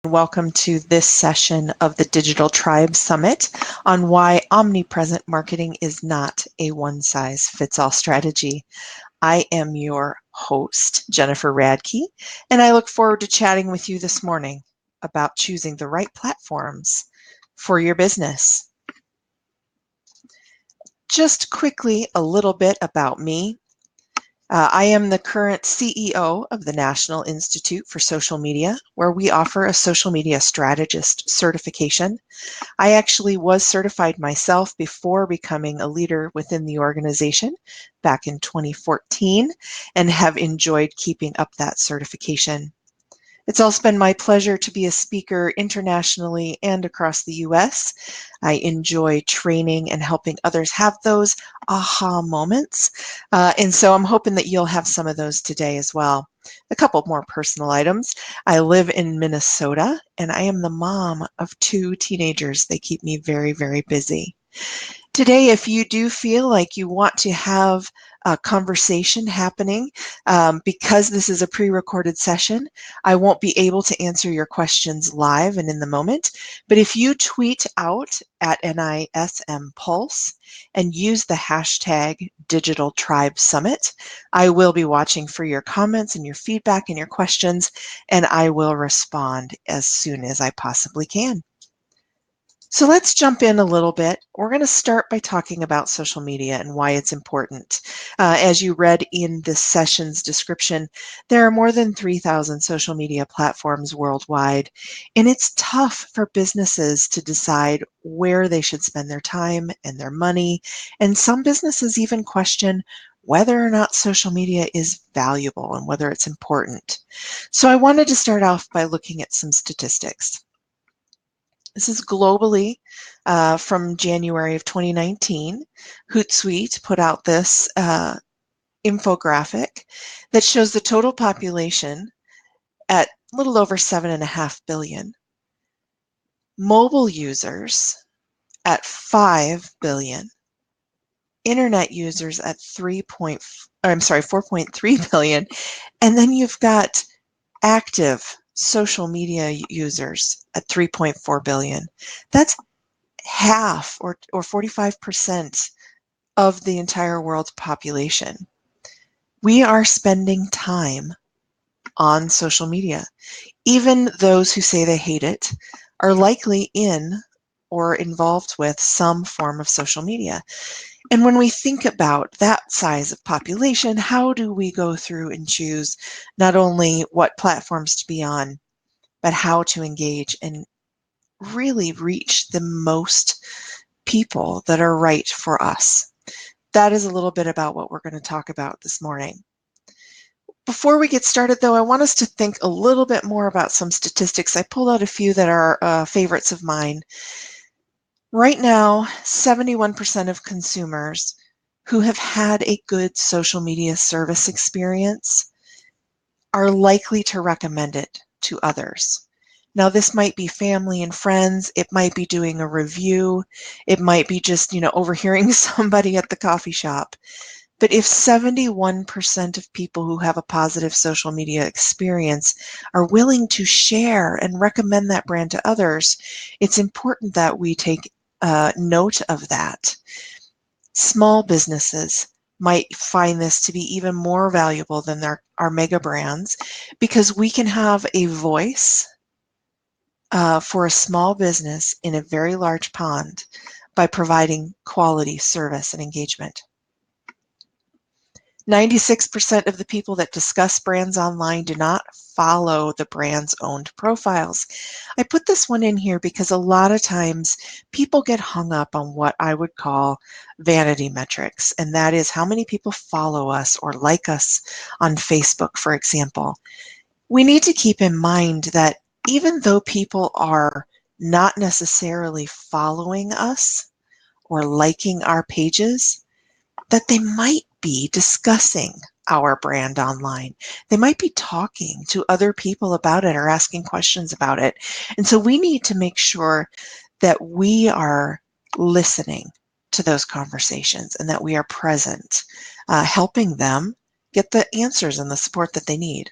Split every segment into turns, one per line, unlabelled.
Welcome to this session of the Digital Tribe Summit on why omnipresent marketing is not a one-size-fits-all strategy. I am your host, Jennifer Radke, and I look forward to chatting with you this morning about choosing the right platforms for your business. Just quickly, a little bit about me. I am the current CEO of the National Institute for Social Media, where we offer a social media strategist certification. I actually was certified myself before becoming a leader within the organization back in 2014 and have enjoyed keeping up that certification. It's also been my pleasure to be a speaker internationally and across the US. I enjoy training and helping others have those aha moments. And so I'm hoping that you'll have some of those today as well. A couple more personal items. I live in Minnesota and I am the mom of 2 teenagers. They keep me very, very busy. Today, if you do feel like you want to have a conversation happening, because this is a pre-recorded session, I won't be able to answer your questions live and in the moment. But if you tweet out at NISM Pulse and use the hashtag Digital Tribe Summit, I will be watching for your comments and your feedback and your questions, and I will respond as soon as I possibly can. So let's jump in a little bit. We're going to start by talking about social media and why it's important. As you read in this session's description, there are more than 3,000 social media platforms worldwide, and it's tough for businesses to decide where they should spend their time and their money, and some businesses even question whether or not social media is valuable and whether it's important. So I wanted to start off by looking at some statistics. This is globally from January of 2019. Hootsuite put out this infographic that shows the total population at a little over 7.5 billion. Mobile users at 5 billion. Internet users at 4.3 billion. And then you've got active social media users at 3.4 billion. That's half or 45% of the entire world's population. We are spending time on social media. Even those who say they hate it are likely in or involved with some form of social media. And when we think about that size of population, how do we go through and choose not only what platforms to be on, but how to engage and really reach the most people that are right for us? That is a little bit about what we're going to talk about this morning. Before we get started, though, I want us to think a little bit more about some statistics. I pulled out a few that are favorites of mine. Right now, 71% of consumers who have had a good social media service experience are likely to recommend it to others. Now, this might be family and friends. It might be doing a review. It might be just, overhearing somebody at the coffee shop. But if 71% of people who have a positive social media experience are willing to share and recommend that brand to others, it's important that we take note of that. Small businesses might find this to be even more valuable than our mega brands, because we can have a voice for a small business in a very large pond by providing quality service and engagement. 96% of the people that discuss brands online do not follow the brand's owned profiles. I put this one in here because a lot of times people get hung up on what I would call vanity metrics, and that is how many people follow us or like us on Facebook, for example. We need to keep in mind that even though people are not necessarily following us or liking our pages, that they might be discussing our brand online. They might be talking to other people about it or asking questions about it. And so we need to make sure that we are listening to those conversations and that we are present, helping them get the answers and the support that they need.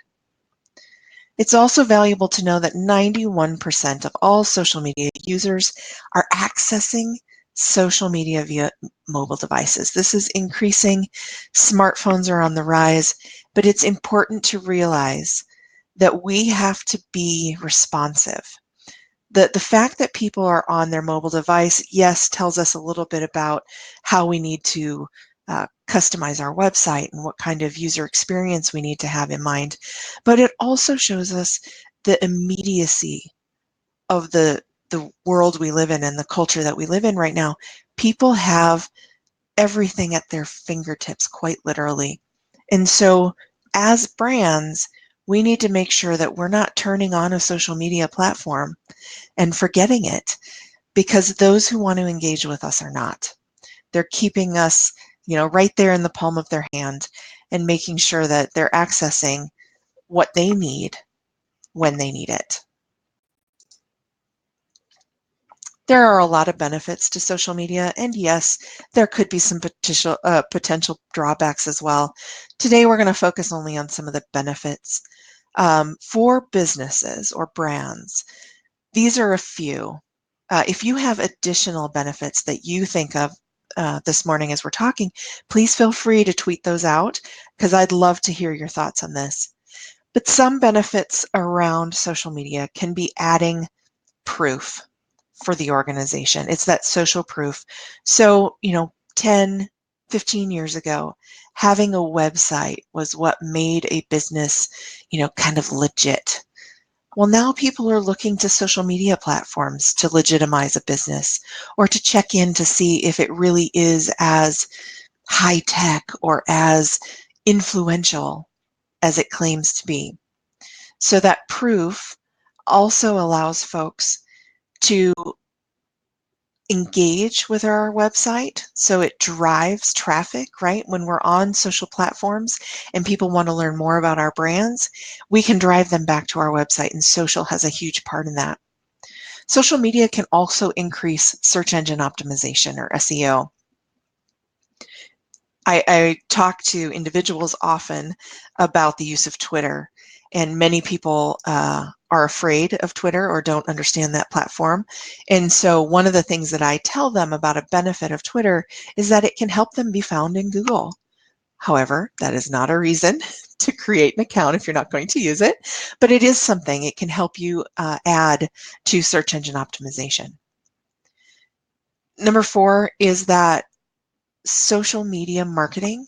It's also valuable to know that 91% of all social media users are accessing social media via mobile devices. This is increasing. Smartphones are on the rise, but it's important to realize that we have to be responsive. The fact that people are on their mobile device, yes, tells us a little bit about how we need to customize our website and what kind of user experience we need to have in mind. But it also shows us the immediacy of the world we live in and the culture that we live in right now. People have everything at their fingertips, quite literally. And so as brands, we need to make sure that we're not turning on a social media platform and forgetting it, because those who want to engage with us are not. They're keeping us, right there in the palm of their hand and making sure that they're accessing what they need when they need it. There are a lot of benefits to social media, and yes, there could be some potential drawbacks as well. Today, we're going to focus only on some of the benefits. For businesses or brands, these are a few. If you have additional benefits that you think of this morning as we're talking, please feel free to tweet those out, because I'd love to hear your thoughts on this. But some benefits around social media can be adding proof for the organization. It's that social proof. So, 10, 15 years ago, having a website was what made a business, kind of legit. Well, now people are looking to social media platforms to legitimize a business or to check in to see if it really is as high tech or as influential as it claims to be. So that proof also allows folks to engage with our website, so it drives traffic, right? When we're on social platforms and people want to learn more about our brands, we can drive them back to our website, and social has a huge part in that. Social media can also increase search engine optimization, or SEO. I talk to individuals often about the use of Twitter, and many people are afraid of Twitter or don't understand that platform. And so one of the things that I tell them about a benefit of Twitter is that it can help them be found in Google. However, that is not a reason to create an account if you're not going to use it, but it is something. It can help you add to search engine optimization. Number 4 is that social media marketing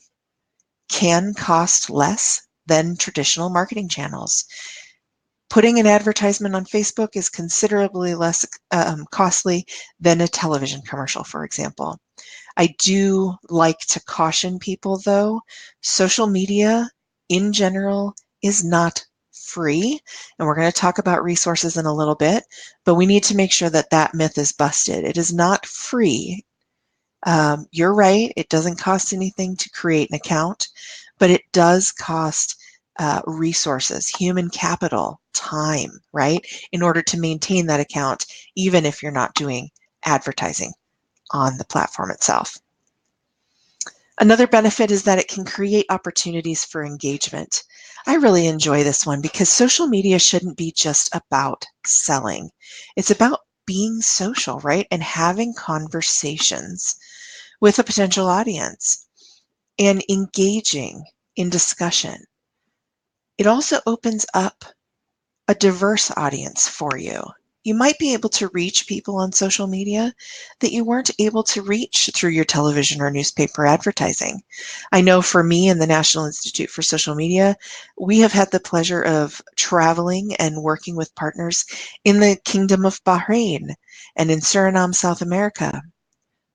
can cost less than traditional marketing channels. Putting an advertisement on Facebook is considerably less costly than a television commercial, for example. I do like to caution people, though, social media in general is not free, and we're going to talk about resources in a little bit, but we need to make sure that that myth is busted. It is not free. You're right, it doesn't cost anything to create an account, but it does cost resources, human capital, time, right, in order to maintain that account, even if you're not doing advertising on the platform itself. Another benefit is that it can create opportunities for engagement. I really enjoy this one because social media shouldn't be just about selling. It's about being social, right, and having conversations with a potential audience and engaging in discussion. It also opens up a diverse audience for you. You might be able to reach people on social media that you weren't able to reach through your television or newspaper advertising. I know for me and the National Institute for Social Media, we have had the pleasure of traveling and working with partners in the Kingdom of Bahrain and in Suriname, South America.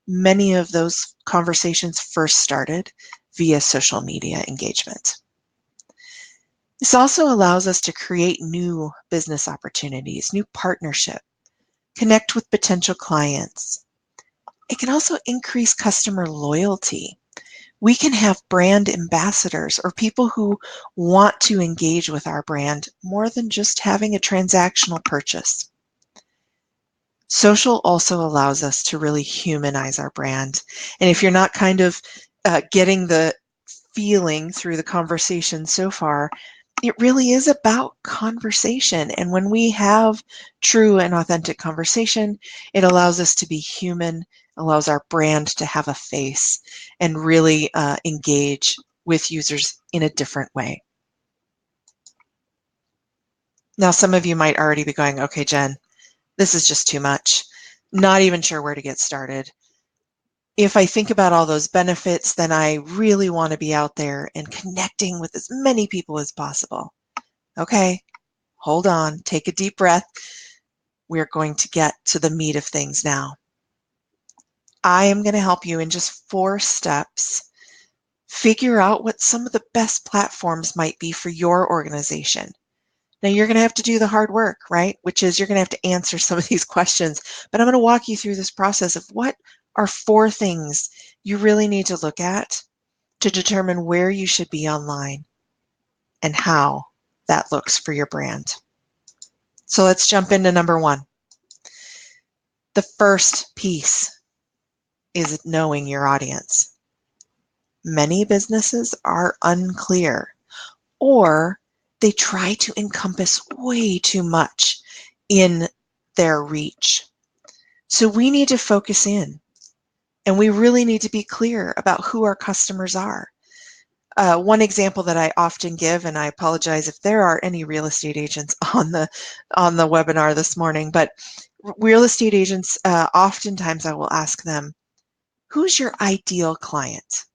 Many of those conversations first started via social media engagement. This also allows us to create new business opportunities, new partnership, connect with potential clients. It can also increase customer loyalty. We can have brand ambassadors or people who want to engage with our brand more than just having a transactional purchase. Social also allows us to really humanize our brand. And if you're not kind of getting the feeling through the conversation so far, It really is about conversation. And when we have true and authentic conversation, it allows us to be human, allows our brand to have a face, and really engage with users in a different way. Now, some of you might already be going, okay, Jen, this is just too much. Not even sure where to get started. If I think about all those benefits, then I really want to be out there and connecting with as many people as possible. Okay, hold on, take a deep breath. We're going to get to the meat of things now. I am going to help you in just 4 steps figure out what some of the best platforms might be for your organization. Now, you're going to have to do the hard work, right? Which is you're going to have to answer some of these questions. But I'm going to walk you through this process of what are 4 things you really need to look at to determine where you should be online and how that looks for your brand. So let's jump into number 1. The first piece is knowing your audience. Many businesses are unclear, or they try to encompass way too much in their reach. So we need to focus in, and we really need to be clear about who our customers are. One example that I often give, and I apologize if there are any real estate agents on the webinar this morning, but real estate agents, oftentimes I will ask them, who's your ideal client?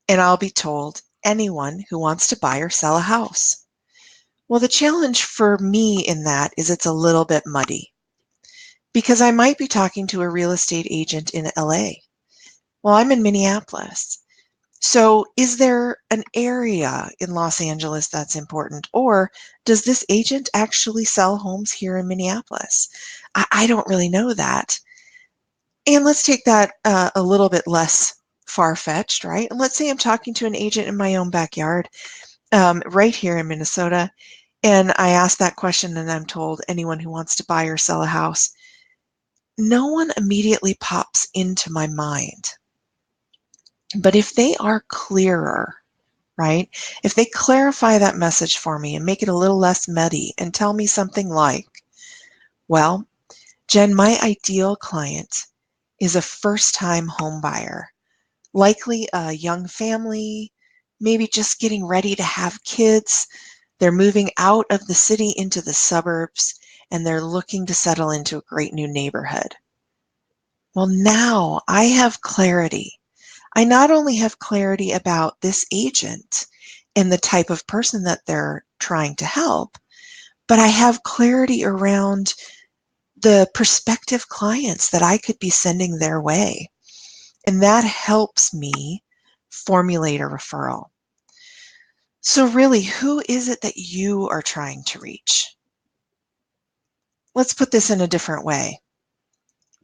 And I'll be told, anyone who wants to buy or sell a house. Well, the challenge for me in that is it's a little bit muddy because I might be talking to a real estate agent in LA. Well, I'm in Minneapolis. So is there an area in Los Angeles that's important? Or does this agent actually sell homes here in Minneapolis? I don't really know that. And let's take that a little bit less far-fetched, right? And let's say I'm talking to an agent in my own backyard, right here in Minnesota, and I ask that question and I'm told anyone who wants to buy or sell a house. No one immediately pops into my mind. But if they are clearer, right? If they clarify that message for me and make it a little less muddy and tell me something like, well, Jen, my ideal client is a first-time home buyer, likely a young family, maybe just getting ready to have kids. They're moving out of the city into the suburbs, and they're looking to settle into a great new neighborhood. Well, now I have clarity. I not only have clarity about this agent and the type of person that they're trying to help, but I have clarity around the prospective clients that I could be sending their way. And that helps me formulate a referral. So really, who is it that you are trying to reach? Let's put this in a different way.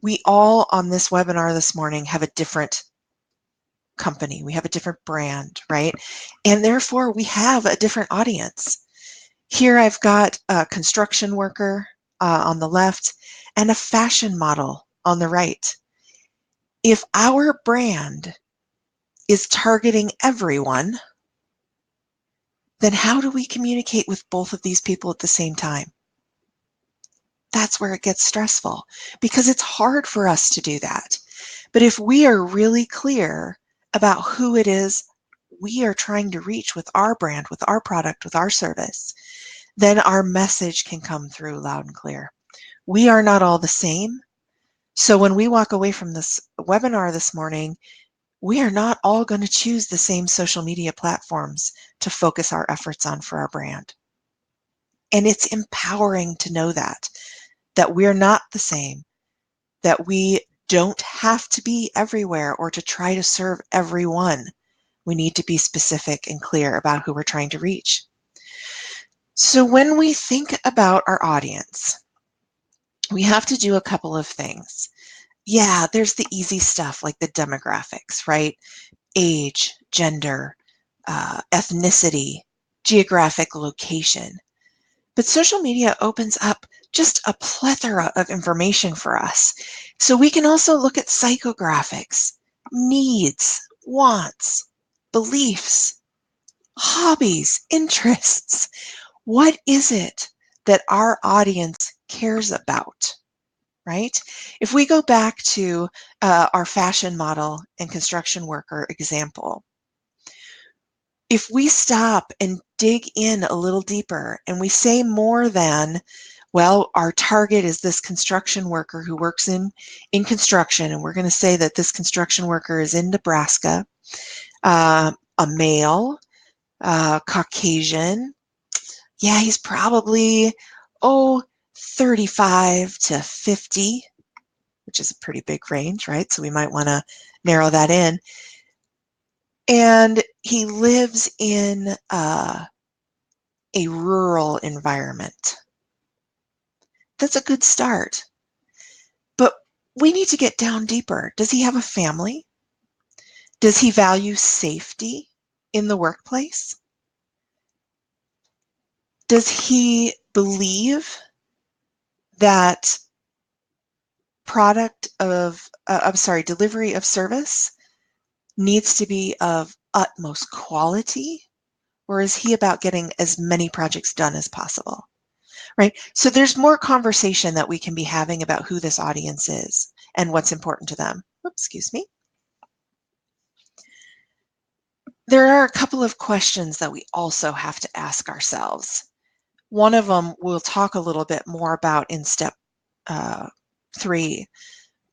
We all on this webinar this morning have a different company. We have a different brand, right? And therefore, we have a different audience. Here I've got a construction worker on the left and a fashion model on the right. If our brand is targeting everyone, then how do we communicate with both of these people at the same time? That's where it gets stressful because it's hard for us to do that. But if we are really clear about who it is we are trying to reach with our brand, with our product, with our service, then our message can come through loud and clear. We are not all the same. So when we walk away from this webinar this morning, we are not all going to choose the same social media platforms to focus our efforts on for our brand. And it's empowering to know that we're not the same, that we don't have to be everywhere or to try to serve everyone. We need to be specific and clear about who we're trying to reach. So when we think about our audience, we have to do a couple of things. Yeah, there's the easy stuff like the demographics, right? Age, gender, ethnicity, geographic location. But social media opens up just a plethora of information for us. So we can also look at psychographics, needs, wants, beliefs. hobbies, interests. What is it that our audience cares about, right? If we go back to our fashion model and construction worker example, if we stop and dig in a little deeper and we say more than, well, our target is this construction worker who works in construction, and we're going to say that this construction worker is in Nebraska, a male, Caucasian. Yeah, he's probably, 35 to 50, which is a pretty big range, right? So we might want to narrow that in. And he lives in a rural environment. That's a good start. But we need to get down deeper. Does he have a family? Does he value safety in the workplace? Does he believe that delivery of service needs to be of utmost quality? Or is he about getting as many projects done as possible? Right? So there's more conversation that we can be having about who this audience is and what's important to them. Oops, excuse me. There are a couple of questions that we also have to ask ourselves. One of them we'll talk a little bit more about in step 3,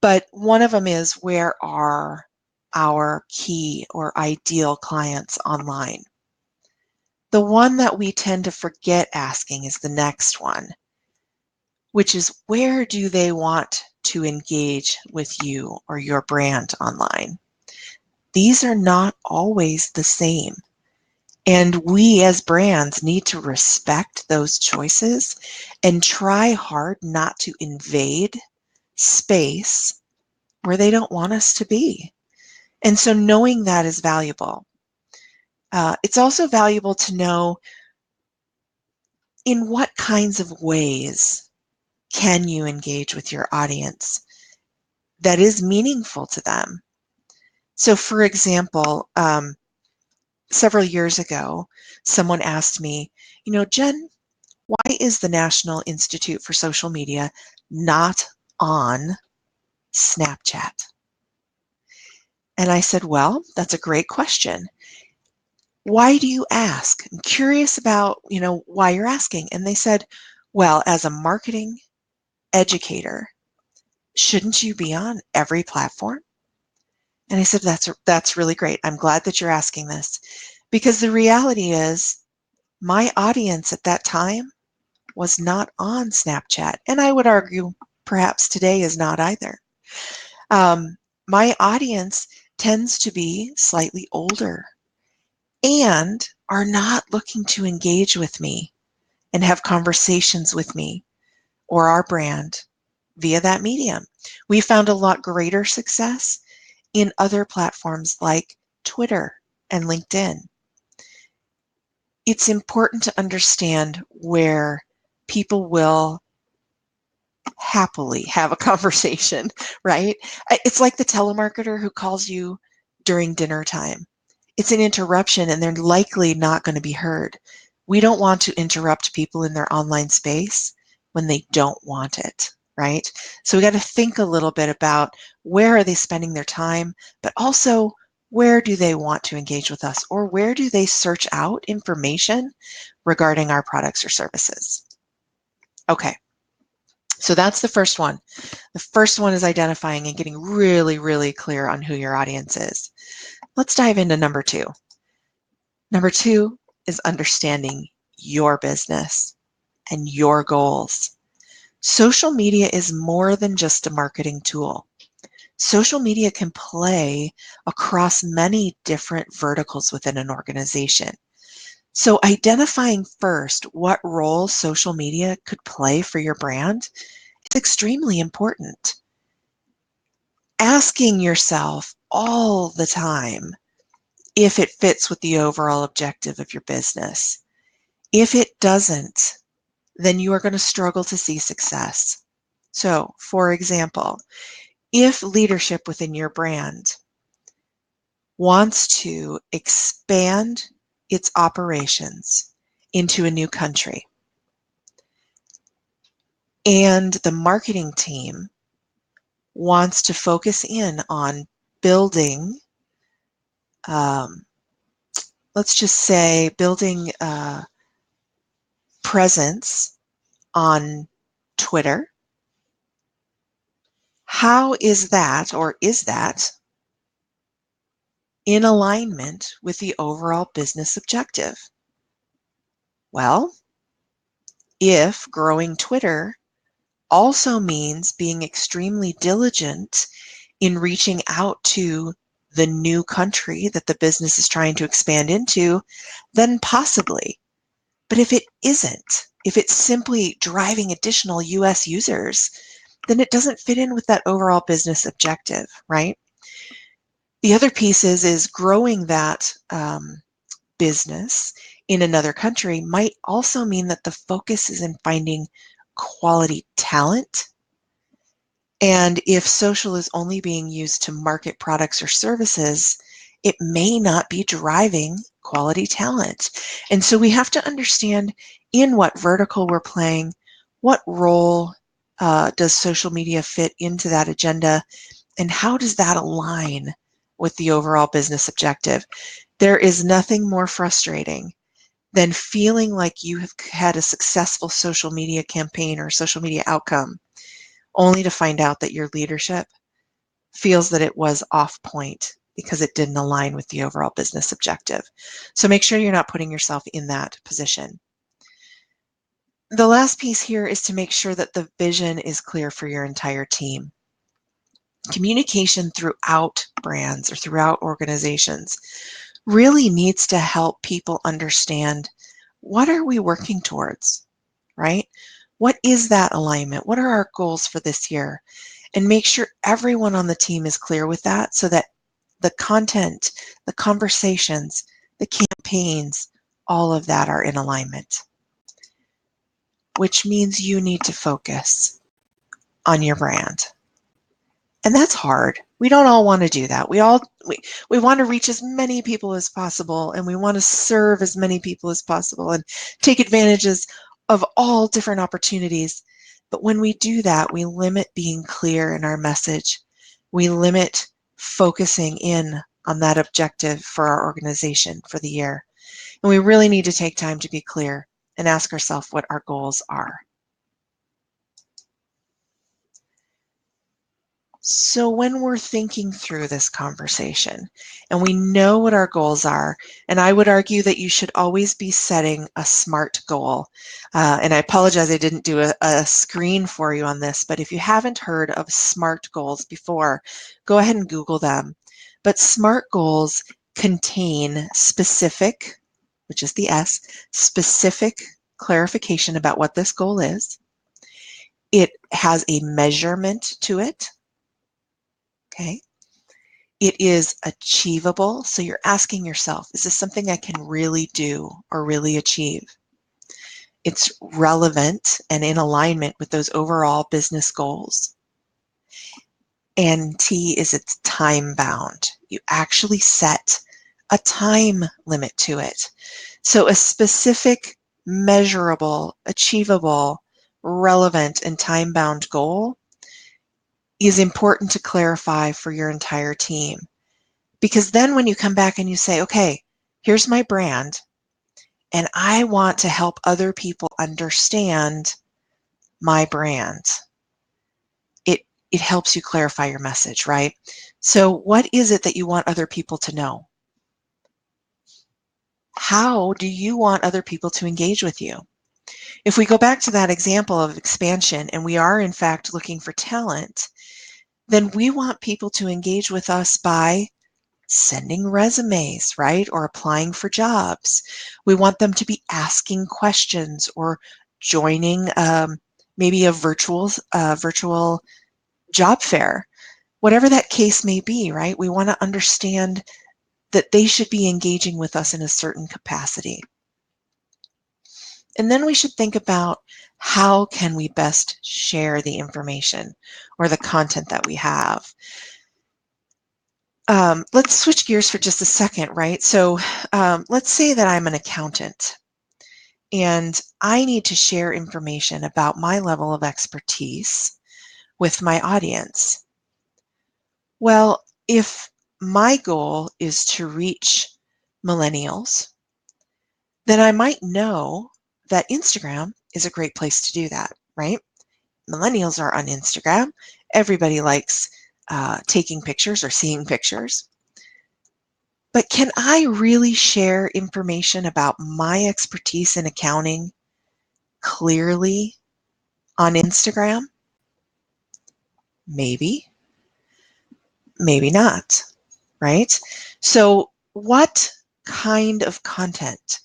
but one of them is, where are our key or ideal clients online? The one that we tend to forget asking is the next one, which is, where do they want to engage with you or your brand online? These are not always the same. And we as brands need to respect those choices and try hard not to invade space where they don't want us to be. And so knowing that is valuable. It's also valuable to know in what kinds of ways can you engage with your audience that is meaningful to them. So for example, several years ago, someone asked me, Jen, why is the National Institute for Social Media not on Snapchat? And I said, well, that's a great question. Why do you ask? I'm curious about, why you're asking. And they said, well, as a marketing educator, shouldn't you be on every platform? And I said, that's really great. I'm glad that you're asking this, because the reality is my audience at that time was not on Snapchat. And I would argue perhaps today is not either. My audience tends to be slightly older and are not looking to engage with me and have conversations with me or our brand via that medium. We found a lot greater success in other platforms like Twitter and LinkedIn. It's important to understand where people will happily have a conversation, right? It's like the telemarketer who calls you during dinner time. It's an interruption and they're likely not going to be heard. We don't want to interrupt people in their online space when they don't want it, right? So we got to think a little bit about, where are they spending their time, but also, where do they want to engage with us, or where do they search out information regarding our products or services? Okay. So that's the first one. The first one is identifying and getting really, really clear on who your audience is. Let's dive into number 2. Number 2 is understanding your business and your goals. Social media is more than just a marketing tool. Social media can play across many different verticals within an organization. So identifying first what role social media could play for your brand is extremely important. Asking yourself all the time if it fits with the overall objective of your business. If it doesn't, then you are going to struggle to see success. So, for example, if leadership within your brand wants to expand its operations into a new country. And the marketing team wants to focus in on building, let's just say, building presence on Twitter. How is that, or is that, in alignment with the overall business objective? Well, if growing Twitter also means being extremely diligent in reaching out to the new country that the business is trying to expand into, then possibly. But if it isn't, if it's simply driving additional US users, then it doesn't fit in with that overall business objective, right? The other piece is growing that business in another country might also mean that the focus is in finding quality talent. And if social is only being used to market products or services, it may not be driving quality talent. And so we have to understand in what vertical we're playing, what role does social media fit into that agenda, and how does that align with the overall business objective? There is nothing more frustrating than feeling like you have had a successful social media campaign or social media outcome, only to find out that your leadership feels that it was off point because it didn't align with the overall business objective. So make sure you're not putting yourself in that position. The last piece here is to make sure that the vision is clear for your entire team. Communication throughout brands or throughout organizations really needs to help people understand, what are we working towards, right? What is that alignment? What are our goals for this year? And make sure everyone on the team is clear with that so that the content, the conversations, the campaigns, all of that are in alignment. Which means you need to focus on your brand. And that's hard. We don't all want to do that. We want to reach as many people as possible, and we want to serve as many people as possible and take advantages of all different opportunities. But when we do that, we limit being clear in our message. We limit focusing in on that objective for our organization for the year. And we really need to take time to be clear and ask ourselves what our goals are. So when we're thinking through this conversation and we know what our goals are, and I would argue that you should always be setting a SMART goal. And I apologize I didn't do a screen for you on this, but if you haven't heard of SMART goals before, go ahead and Google them. But SMART goals contain specific, which is the S, specific clarification about what this goal is. It has a measurement to it. Okay. It is achievable. So you're asking yourself, is this something I can really do or really achieve? It's relevant and in alignment with those overall business goals. And T is it's time bound. You actually set a time limit to it. So a specific, measurable, achievable, relevant, and time bound goal is important to clarify for your entire team. Because then when you come back and you say, okay, here's my brand, and I want to help other people understand my brand, it helps you clarify your message, right? So what is it that you want other people to know? How do you want other people to engage with you? If we go back to that example of expansion, and we are in fact looking for talent, then we want people to engage with us by sending resumes, right? Or applying for jobs. We want them to be asking questions or joining maybe a virtual job fair, whatever that case may be, right? We want to understand that they should be engaging with us in a certain capacity. And then we should think about, how can we best share the information or the content that we have? let's switch gears for just a second, right? So let's say that I'm an accountant and I need to share information about my level of expertise with my audience. Well, if my goal is to reach millennials, then I might know that Instagram is a great place to do that, right? Millennials are on Instagram. Everybody likes taking pictures or seeing pictures. But can I really share information about my expertise in accounting clearly on Instagram? Maybe, maybe not, right? So what kind of content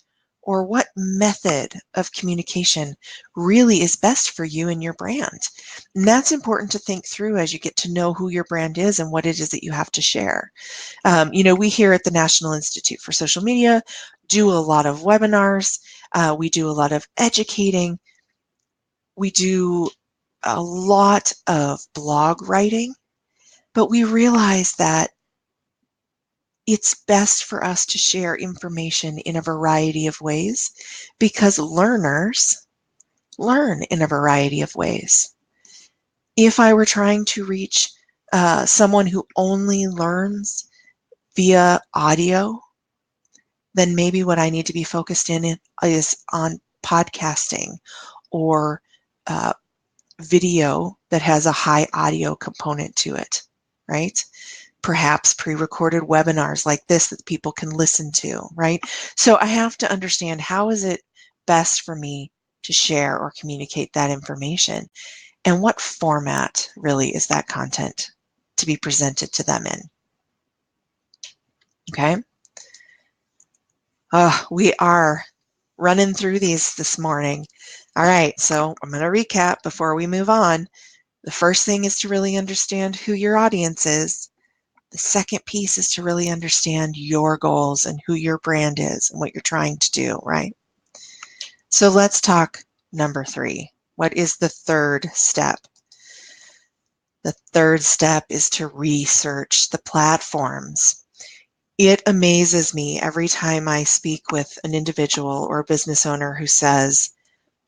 or what method of communication really is best for you and your brand? And that's important to think through as you get to know who your brand is and what it is that you have to share. We here at the National Institute for Social Media do a lot of webinars. We do a lot of educating. We do a lot of blog writing, but we realize that it's best for us to share information in a variety of ways because learners learn in a variety of ways. If I were trying to reach someone who only learns via audio, then maybe what I need to be focused in is on podcasting or video that has a high audio component to it, right? Perhaps pre-recorded webinars like this that people can listen to, right? So I have to understand, how is it best for me to share or communicate that information? And what format really is that content to be presented to them in? Okay. We are running through these this morning. All right, so I'm going to recap before we move on. The first thing is to really understand who your audience is. The second piece is to really understand your goals and who your brand is and what you're trying to do, right? So let's talk number 3. What is the third step? The third step is to research the platforms. It amazes me every time I speak with an individual or a business owner who says,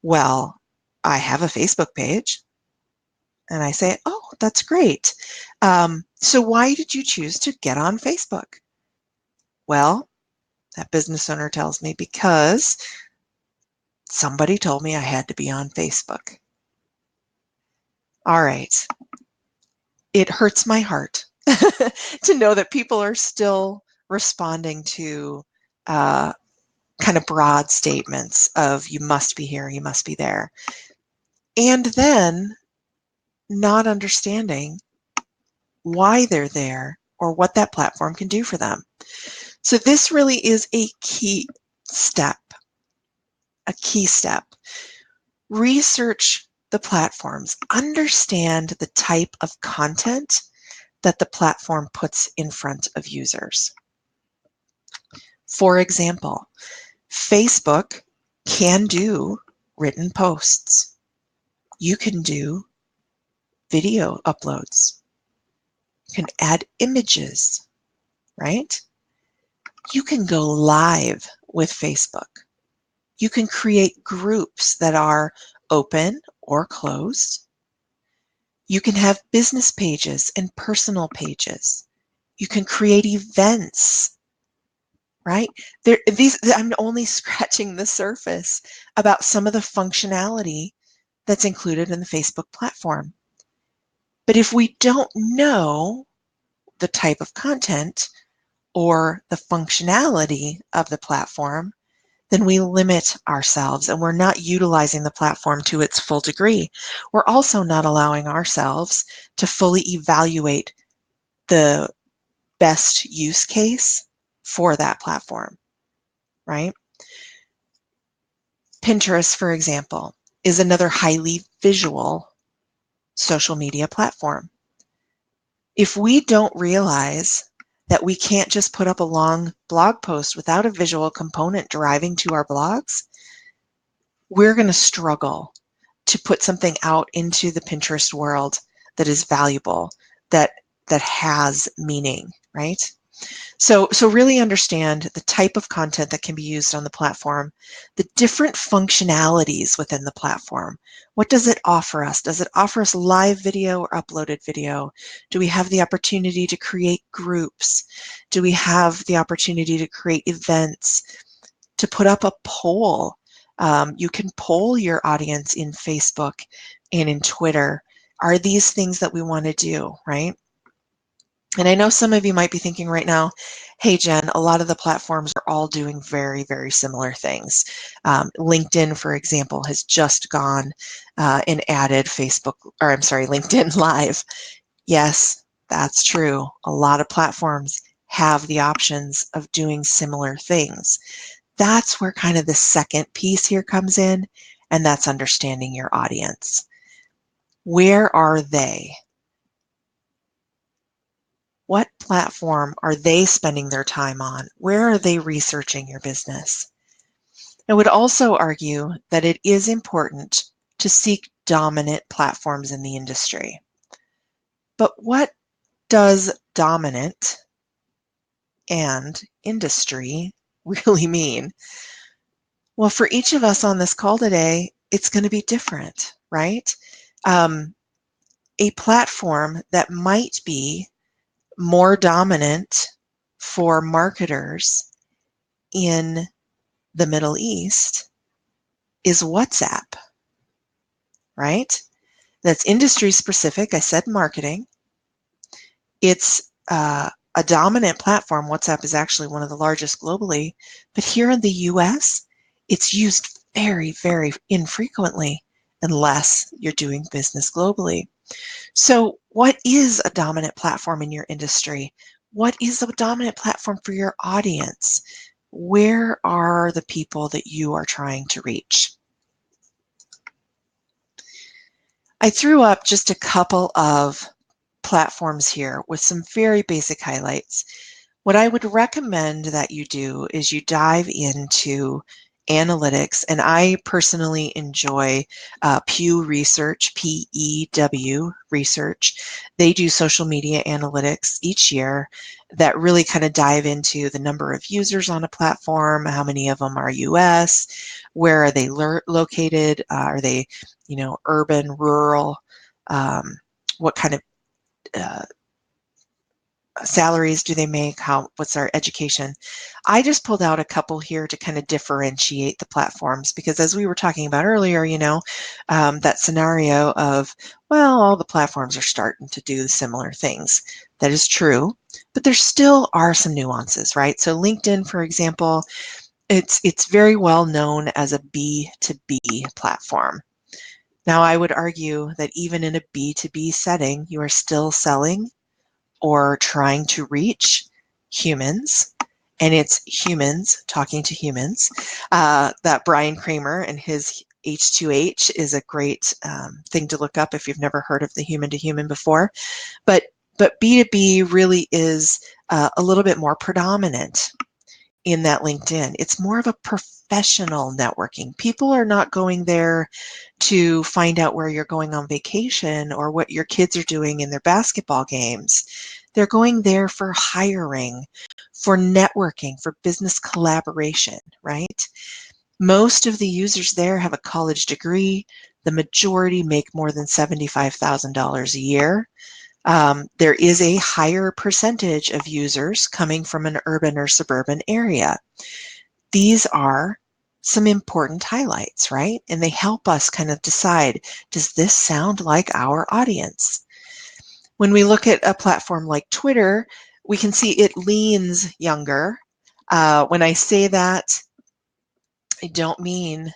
well, I have a Facebook page. And I say, oh, that's great. So why did you choose to get on Facebook? Well, that business owner tells me because somebody told me I had to be on Facebook. All right. It hurts my heart to know that people are still responding to kind of broad statements of you must be here, you must be there. And then not understanding why they're there or what that platform can do for them. So this really is a key step, a key step. Research the platforms, understand the type of content that the platform puts in front of users. For example, Facebook can do written posts. You can do video uploads. You can add images, right? You can go live with Facebook. You can create groups that are open or closed. You can have business pages and personal pages. You can create events, right? I'm only scratching the surface about some of the functionality that's included in the Facebook platform. But if we don't know the type of content or the functionality of the platform, then we limit ourselves and we're not utilizing the platform to its full degree. We're also not allowing ourselves to fully evaluate the best use case for that platform, right? Pinterest, for example, is another highly visual social media platform. If we don't realize that we can't just put up a long blog post without a visual component deriving to our blogs, we're going to struggle to put something out into the Pinterest world that is valuable, that has meaning, right? So really understand the type of content that can be used on the platform, the different functionalities within the platform. What does it offer us? Does it offer us live video or uploaded video? Do we have the opportunity to create groups? Do we have the opportunity to create events, to put up a poll? You can poll your audience in Facebook and in Twitter. Are these things that we want to do, right? And I know some of you might be thinking right now, hey, Jen, a lot of the platforms are all doing very, very similar things. LinkedIn, for example, has just gone and added LinkedIn Live. Yes, that's true. A lot of platforms have the options of doing similar things. That's where kind of the second piece here comes in, and that's understanding your audience. Where are they? What platform are they spending their time on? Where are they researching your business? I would also argue that it is important to seek dominant platforms in the industry. But what does dominant and industry really mean? Well, for each of us on this call today, it's going to be different, right? A platform that might be more dominant for marketers in the Middle East is WhatsApp, right? That's industry specific. I said marketing. It's a dominant platform. WhatsApp is actually one of the largest globally, but here in the US, it's used very, very infrequently unless you're doing business globally. So what is a dominant platform in your industry? What is a dominant platform for your audience? Where are the people that you are trying to reach? I threw up just a couple of platforms here with some very basic highlights. What I would recommend that you do is you dive into analytics, and I personally enjoy Pew Research, P-E-W Research. They do social media analytics each year that really kind of dive into the number of users on a platform, how many of them are US, where are they located, are they, urban, rural, what kind of salaries do they make, what's their education. I just pulled out a couple here to kind of differentiate the platforms, because as we were talking about earlier, that scenario of, well, all the platforms are starting to do similar things. That is true, but there still are some nuances, right? So LinkedIn, for example, it's very well known as a B2B platform. Now, I would argue that even in a B2B setting, you are still selling or trying to reach humans, and it's humans talking to humans. That Brian Kramer and his H2H is a great thing to look up if you've never heard of the human to human before. But B2B really is a little bit more predominant in that LinkedIn. It's more of a professional networking. People are not going there to find out where you're going on vacation or what your kids are doing in their basketball games. They're going there for hiring, for networking, for business collaboration, right? Most of the users there have a college degree. The majority make more than $75,000 a year. There is a higher percentage of users coming from an urban or suburban area. These are some important highlights, right? And they help us kind of decide, does this sound like our audience? When we look at a platform like Twitter, we can see it leans younger. When I say that, I don't mean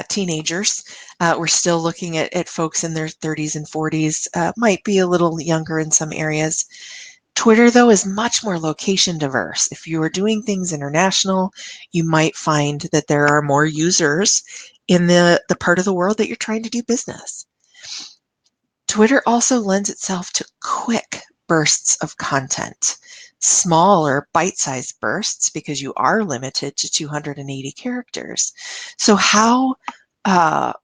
teenagers. We're still looking at folks in their 30s and 40s, might be a little younger in some areas. Twitter, though, is much more location diverse. If you are doing things international, you might find that there are more users in the part of the world that you're trying to do business. Twitter also lends itself to quick bursts of content, smaller bite-sized bursts, because you are limited to 280 characters. So how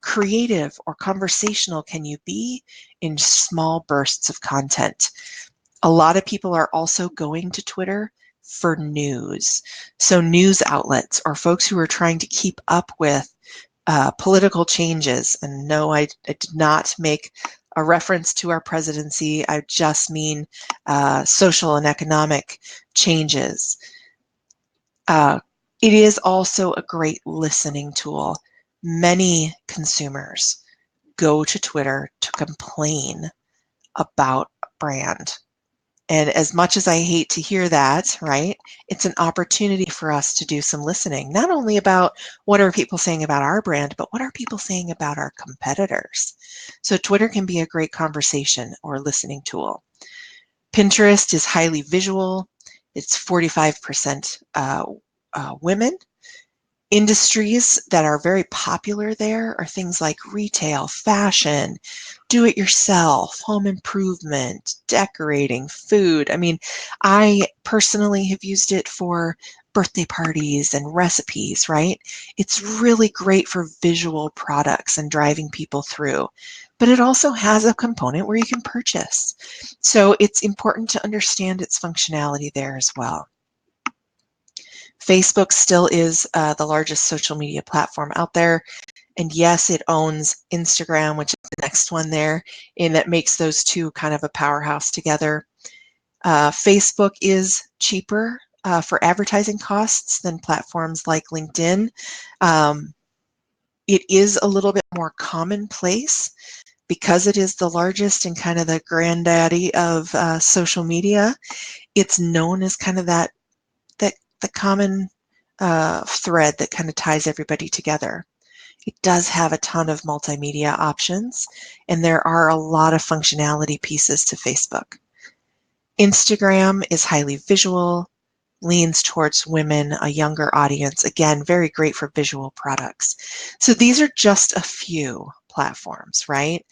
creative or conversational can you be in small bursts of content? A lot of people are also going to Twitter for news. So news outlets or folks who are trying to keep up with political changes. And no, I did not make a reference to our presidency. I just mean social and economic changes. It is also a great listening tool. Many consumers go to Twitter to complain about a brand. And as much as I hate to hear that, right, it's an opportunity for us to do some listening, not only about what are people saying about our brand, but what are people saying about our competitors. So Twitter can be a great conversation or listening tool. Pinterest is highly visual. It's 45% women. Industries that are very popular there are things like retail, fashion, do-it-yourself, home improvement, decorating, food. I mean, I personally have used it for birthday parties and recipes, right? It's really great for visual products and driving people through, but it also has a component where you can purchase. So it's important to understand its functionality there as well. Facebook still is the largest social media platform out there. And yes, it owns Instagram, which is the next one there, and that makes those two kind of a powerhouse together. Facebook is cheaper for advertising costs than platforms like LinkedIn. It is a little bit more commonplace because it is the largest and kind of the granddaddy of social media. It's known as kind of that the common thread that kind of ties everybody together. It does have a ton of multimedia options, and there are a lot of functionality pieces to Facebook. Instagram is highly visual, leans towards women, a younger audience. Again, very great for visual products. So these are just a few platforms, right?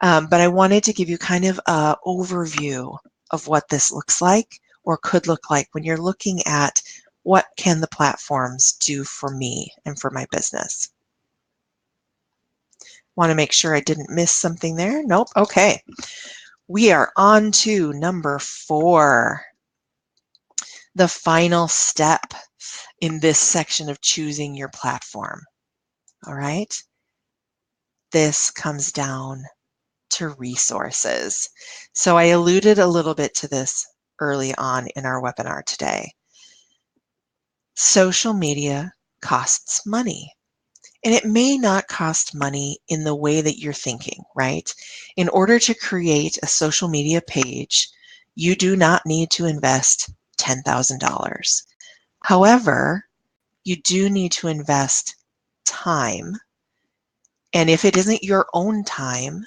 But I wanted to give you kind of an overview of what this looks like or could look like when you're looking at what can the platforms do for me and for my business. Want to make sure I didn't miss something there. Nope. Okay. We are on to number 4, the final step in this section of choosing your platform. All right. This comes down to resources. So I alluded a little bit to this early on in our webinar today. Social media costs money. And it may not cost money in the way that you're thinking, right? In order to create a social media page, you do not need to invest $10,000. However, you do need to invest time. And if it isn't your own time,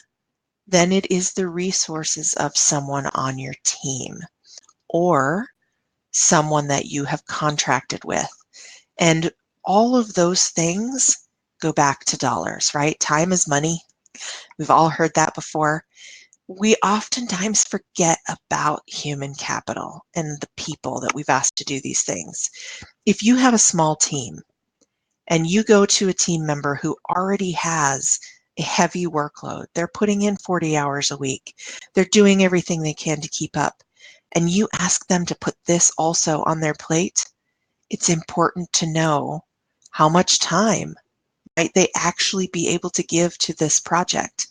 then it is the resources of someone on your team or someone that you have contracted with. And all of those things go back to dollars, right? Time is money. We've all heard that before. We oftentimes forget about human capital and the people that we've asked to do these things. If you have a small team and you go to a team member who already has a heavy workload, they're putting in 40 hours a week, they're doing everything they can to keep up, and you ask them to put this also on their plate, it's important to know how much time might they actually be able to give to this project?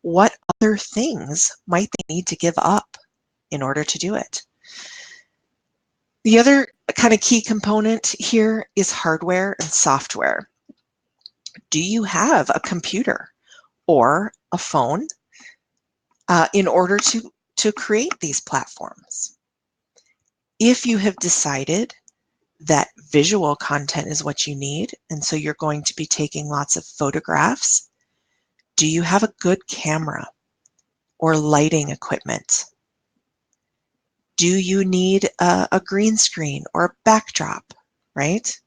What other things might they need to give up in order to do it? The other kind of key component here is hardware and software. Do you have a computer or a phone in order to create these platforms? If you have decided that visual content is what you need, and so you're going to be taking lots of photographs, do you have a good camera or lighting equipment? Do you need a green screen or a backdrop, right?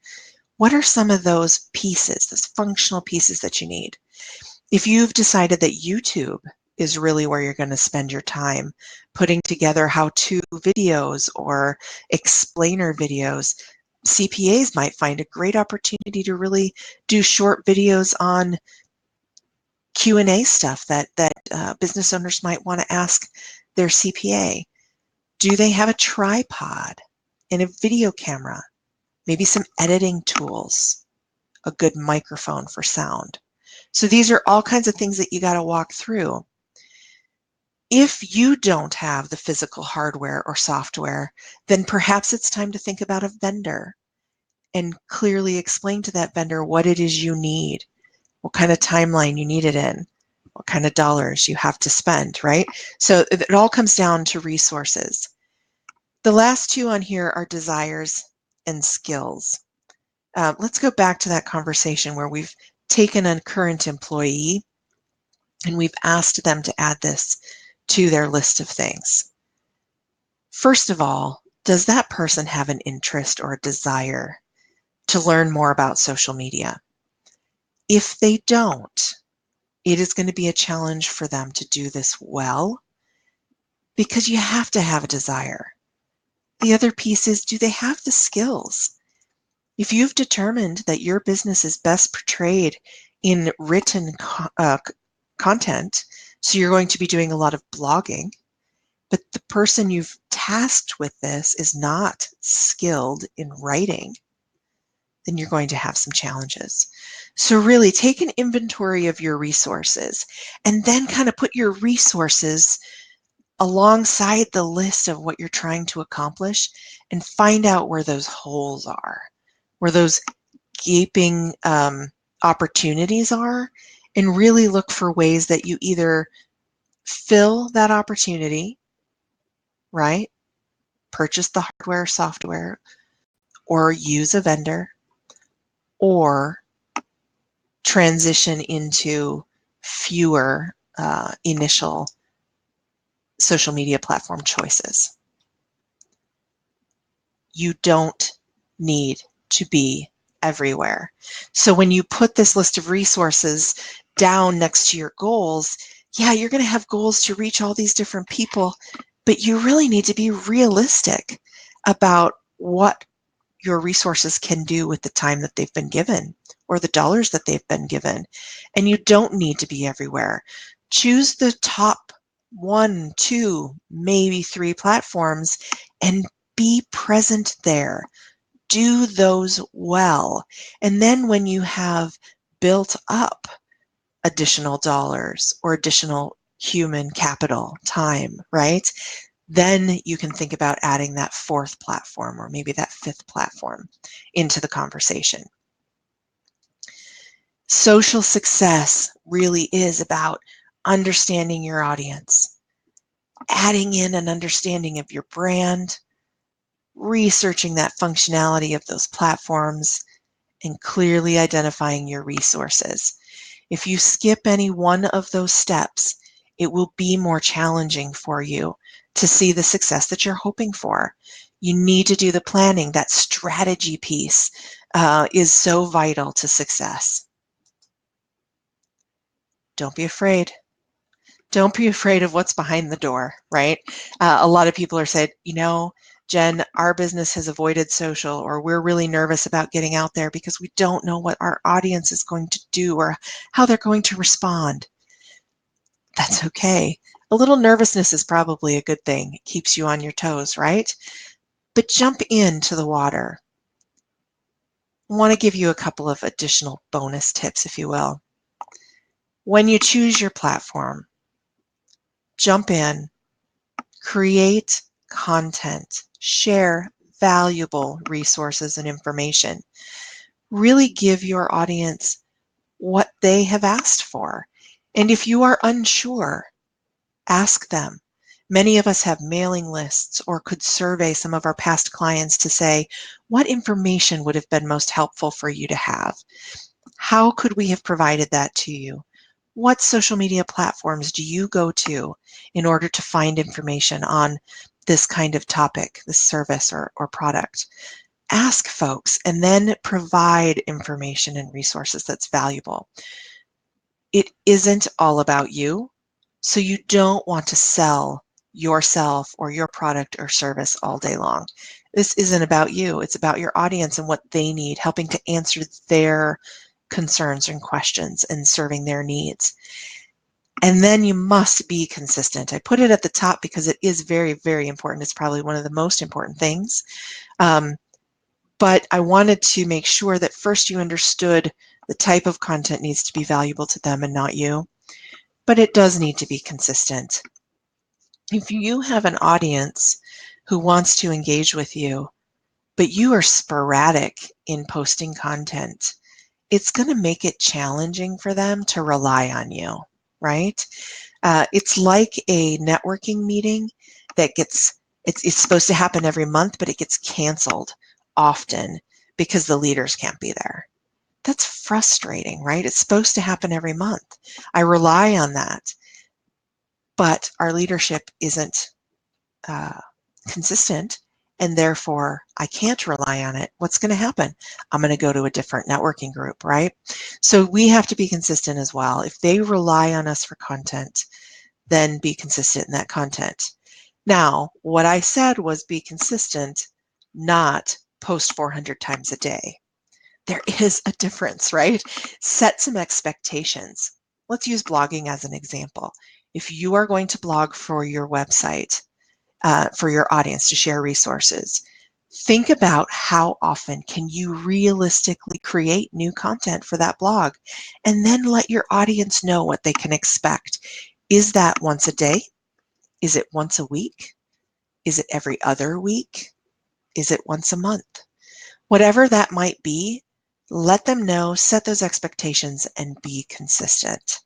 What are some of those pieces, those functional pieces that you need? If you've decided that YouTube is really where you're going to spend your time putting together how-to videos or explainer videos, CPAs might find a great opportunity to really do short videos on Q&A stuff that business owners might want to ask their CPA. Do they have a tripod and a video camera? Maybe some editing tools, a good microphone for sound. So these are all kinds of things that you got to walk through. If you don't have the physical hardware or software, then perhaps it's time to think about a vendor and clearly explain to that vendor what it is you need, what kind of timeline you need it in, what kind of dollars you have to spend, right? So it all comes down to resources. The last two on here are desires and skills. Let's go back to that conversation where we've taken a current employee and we've asked them to add this to their list of things. First of all, does that person have an interest or a desire to learn more about social media? If they don't, it is going to be a challenge for them to do this well, because you have to have a desire. The other piece is, do they have the skills? If you've determined that your business is best portrayed in written content, so you're going to be doing a lot of blogging, but the person you've tasked with this is not skilled in writing, then you're going to have some challenges. So really take an inventory of your resources and then kind of put your resources alongside the list of what you're trying to accomplish and find out where those holes are, where those gaping opportunities are, and really look for ways that you either fill that opportunity, right? Purchase the hardware, software, or use a vendor, or transition into fewer initial social media platform choices. You don't need to be everywhere. So when you put this list of resources down next to your goals, yeah, you're going to have goals to reach all these different people, but you really need to be realistic about what your resources can do with the time that they've been given or the dollars that they've been given. And you don't need to be everywhere. Choose the top 1, 2, maybe 3 platforms and be present there. Do those well. And then when you have built up additional dollars or additional human capital, time, right? Then you can think about adding that 4th platform or maybe that 5th platform into the conversation. Social success really is about understanding your audience, adding in an understanding of your brand, researching that functionality of those platforms, and clearly identifying your resources. If you skip any one of those steps, it will be more challenging for you to see the success that you're hoping for. You need to do the planning. That strategy piece is so vital to success. Don't be afraid. Don't be afraid of what's behind the door, right? A lot of people are saying, you know, Jen, our business has avoided social, or we're really nervous about getting out there because we don't know what our audience is going to do or how they're going to respond. That's okay. A little nervousness is probably a good thing. It keeps you on your toes, right? But jump into the water. I want to give you a couple of additional bonus tips, if you will. When you choose your platform, jump in, create content, share valuable resources and information. Really give your audience what they have asked for. And if you are unsure, ask them. Many of us have mailing lists or could survey some of our past clients to say, what information would have been most helpful for you to have? How could we have provided that to you? What social media platforms do you go to in order to find information on this kind of topic, this service or product? Ask folks and then provide information and resources that's valuable. It isn't all about you, so you don't want to sell yourself or your product or service all day long. This isn't about you. It's about your audience and what they need, helping to answer their concerns and questions and serving their needs. And then you must be consistent. I put it at the top because it is very, very important. It's probably one of the most important things. But I wanted to make sure that first you understood the type of content needs to be valuable to them and not you. But it does need to be consistent. If you have an audience who wants to engage with you, but you are sporadic in posting content, it's going to make it challenging for them to rely on you, right? It's like a networking meeting that it's supposed to happen every month, but it gets canceled often because the leaders can't be there. That's frustrating, right? It's supposed to happen every month. I rely on that, but our leadership isn't consistent, and therefore I can't rely on it. What's going to happen? I'm going to go to a different networking group, right? So we have to be consistent as well. If they rely on us for content, then be consistent in that content. Now, what I said was be consistent, not post 400 times a day. There is a difference, right? Set some expectations. Let's use blogging as an example. If you are going to blog for your website, for your audience to share resources, think about how often can you realistically create new content for that blog, and then let your audience know what they can expect. Is that once a day? Is it once a week? Is it every other week? Is it once a month? Whatever that might be, let them know, set those expectations, and be consistent.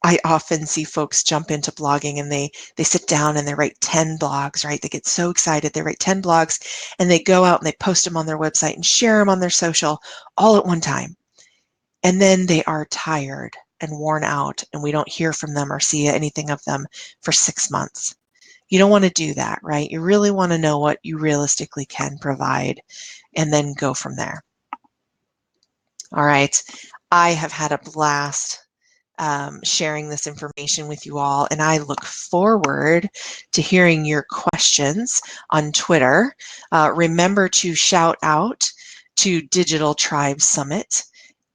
I often see folks jump into blogging and they sit down and they write 10 blogs, right? They get so excited. They write 10 blogs and they go out and they post them on their website and share them on their social all at one time. And then they are tired and worn out and we don't hear from them or see anything of them for 6 months. You don't want to do that, right? You really want to know what you realistically can provide and then go from there. All right. I have had a blast sharing this information with you all, and I look forward to hearing your questions on Twitter. Remember to shout out to Digital Tribe Summit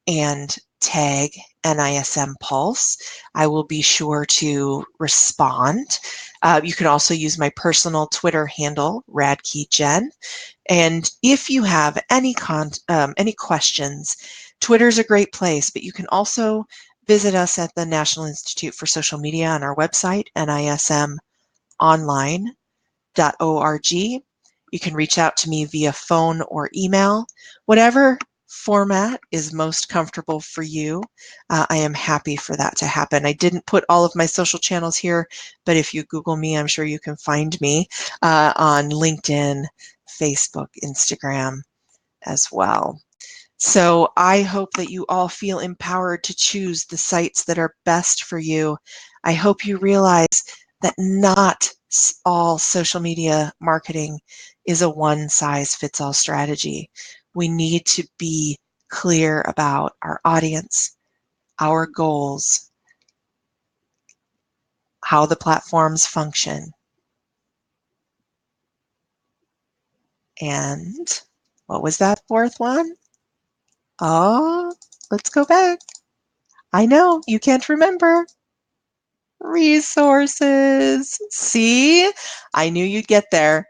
and tag NISM Pulse. I will be sure to respond. You can also use my personal Twitter handle, Radke Jen. And if you have any questions, Twitter's a great place, but you can also visit us at the National Institute for Social Media on our website, nismonline.org. You can reach out to me via phone or email. Whatever format is most comfortable for you, I am happy for that to happen. I didn't put all of my social channels here, but if you Google me, I'm sure you can find me on LinkedIn, Facebook, Instagram as well. So I hope that you all feel empowered to choose the sites that are best for you. I hope you realize that not all social media marketing is a one-size-fits-all strategy. We need to be clear about our audience, our goals, how the platforms function, and what was that fourth one? Oh, let's go back. I know, you can't remember. Resources. See, I knew you'd get there.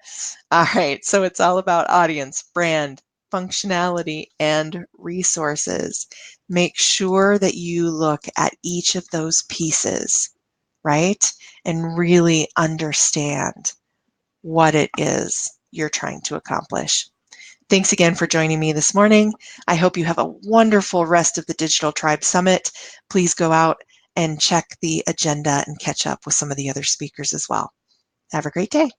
All right, so it's all about audience, brand, functionality, and resources. Make sure that you look at each of those pieces, right? And really understand what it is you're trying to accomplish. Thanks again for joining me this morning. I hope you have a wonderful rest of the Digital Tribe Summit. Please go out and check the agenda and catch up with some of the other speakers as well. Have a great day.